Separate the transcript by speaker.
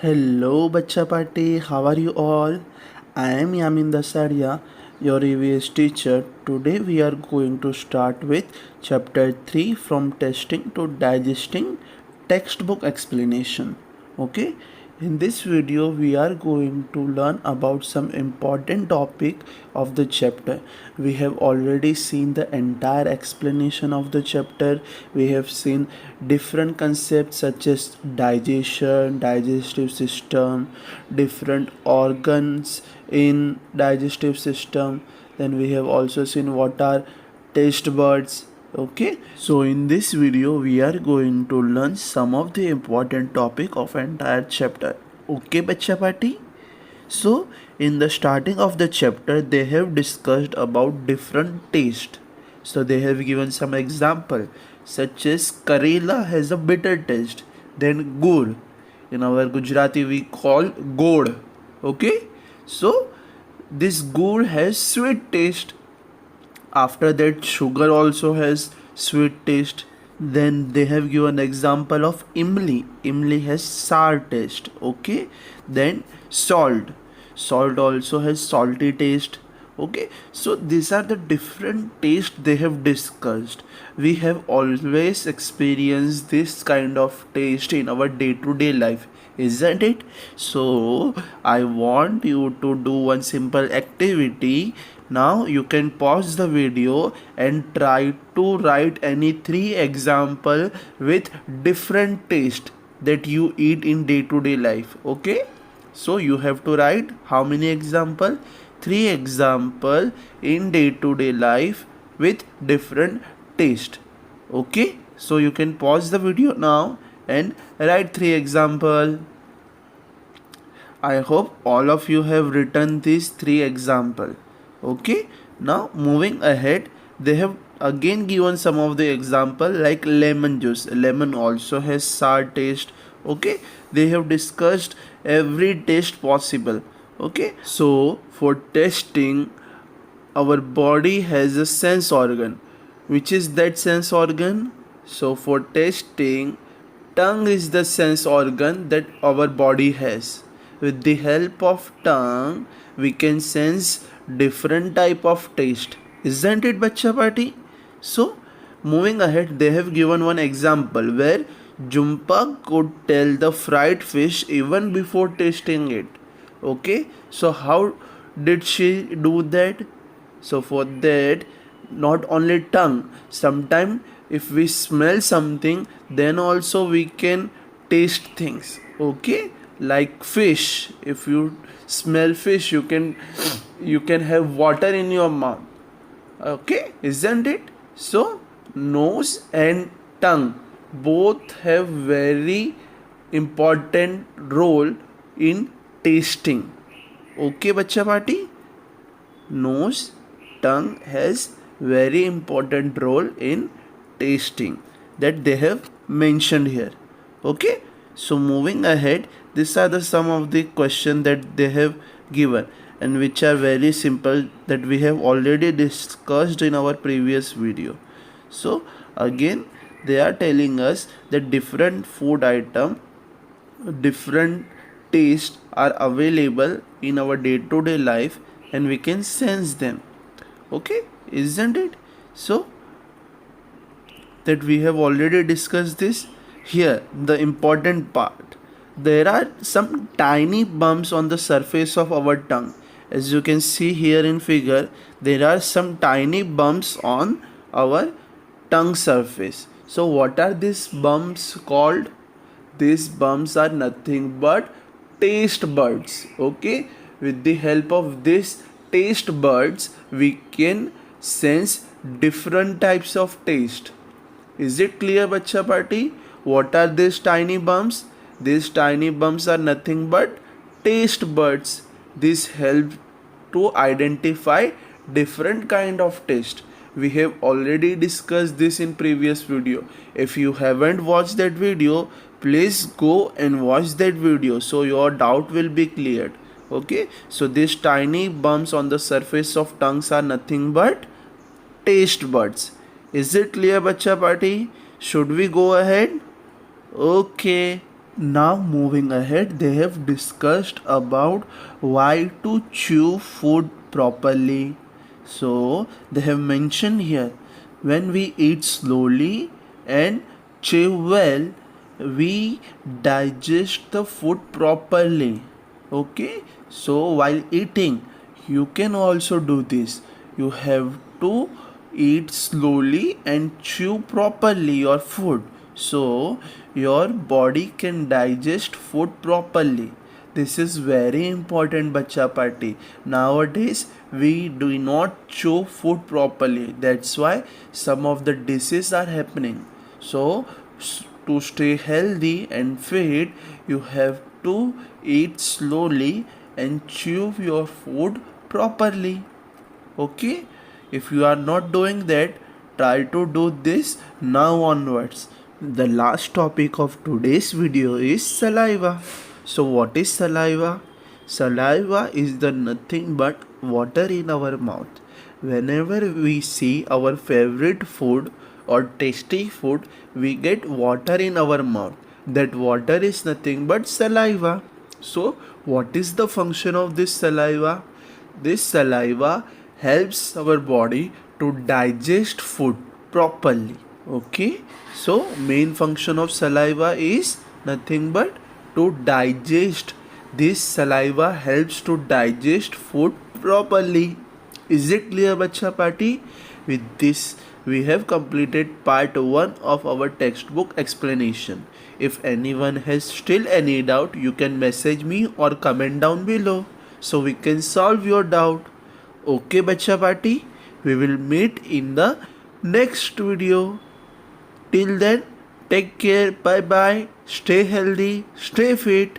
Speaker 1: Hello, Bacha Party. How are you all? I am Yamin Dasaria, your EVS teacher. Today we are going to start with chapter 3 from testing to digesting textbook explanation. Okay, in this video we are going to learn about some important topic of the chapter. We have already seen the entire explanation of the chapter. We have seen different concepts such as digestion, digestive system, different organs in digestive system. Then we have also seen what are taste buds. Okay, so in this video we are going to learn some of the important topic of entire chapter. Okay, bacha party. So in the starting of the chapter they have discussed about different taste. So they have given some example such as Karela has a bitter taste, then gur, in our Gujarati we call god. Okay, so this gur has sweet taste. After that, sugar also has sweet taste. Then they have given example of imli. Imli has sour taste. Okay. Then salt. Salt also has salty taste. Okay. So these are the different taste they have discussed. We have always experienced this kind of taste in our day-to-day life, isn't it? So I want you to do one simple activity. Now you can pause the video and try to write any 3 example with different taste that you eat in day-to-day life. Okay, so you have to write how many example? 3 example in day-to-day life with different taste. Okay, so you can pause the video now and write 3 example. I hope all of you have written these 3 example. Okay, now moving ahead, they have again given some of the example like lemon juice. Lemon also has sour taste. Okay, they have discussed every taste possible. Okay, so for testing, our body has a sense organ. Which is that sense organ? So for testing, tongue is the sense organ that our body has. With the help of tongue, we can sense different type of taste. Isn't it, bacha party? So moving ahead, they have given one example where Jumpa could tell the fried fish even before tasting it. Okay, so how did she do that? So for that, not only tongue, sometimes if we smell something, then also we can taste things. Okay, like fish, if you smell fish, you can have water in your mouth. Okay, isn't it? So nose and tongue both have very important role in tasting. Okay, bacha party. Nose, tongue has very important role in tasting that they have mentioned here. Okay, so moving ahead, these are the some of the question that they have given and which are very simple that we have already discussed in our previous video. So again, they are telling us that different food item, different taste are available in our day-to-day life and we can sense them. Okay, isn't it? So that we have already discussed this. Here the important part, there are some tiny bumps on the surface of our tongue. As you can see here in figure, there are some tiny bumps on our tongue surface. So what are these bumps called? These bumps are nothing but taste buds. Okay, with the help of this taste buds we can sense different types of taste. Is it clear, bacha party? What are these tiny bumps? These tiny bumps are nothing but taste buds. This help to identify different kind of taste. We have already discussed this in previous video. If you haven't watched that video, please go and watch that video so your doubt will be cleared. Okay, so these tiny bumps on the surface of tongues are nothing but taste buds. Is it clear, bacha party? Should we go ahead? Okay. Now moving ahead, they have discussed about why to chew food properly. So they have mentioned here, when we eat slowly and chew well, we digest the food properly. Okay, so while eating, you can also do this. You have to eat slowly and chew properly your food, so your body can digest food properly. This is very important, bacha party. Nowadays we do not chew food properly, that's why some of the diseases are happening. So to stay healthy and fit, you have to eat slowly and chew your food properly. Okay, if you are not doing that, try to do this now onwards. The last topic of today's video is saliva. So what is saliva? Saliva is the nothing but water in our mouth. Whenever we see our favorite food or tasty food, we get water in our mouth. That water is nothing but saliva. So what is the function of this saliva? This saliva helps our body to digest food properly. Okay, so main function of saliva is nothing but to digest. This saliva helps to digest food properly. Is it clear, bacha party? With this we have completed part 1 of our textbook explanation. If anyone has still any doubt, you can message me or comment down below so we can solve your doubt. Okay, bacha party, we will meet in the next video. Till then, take care, bye bye, stay healthy, stay fit.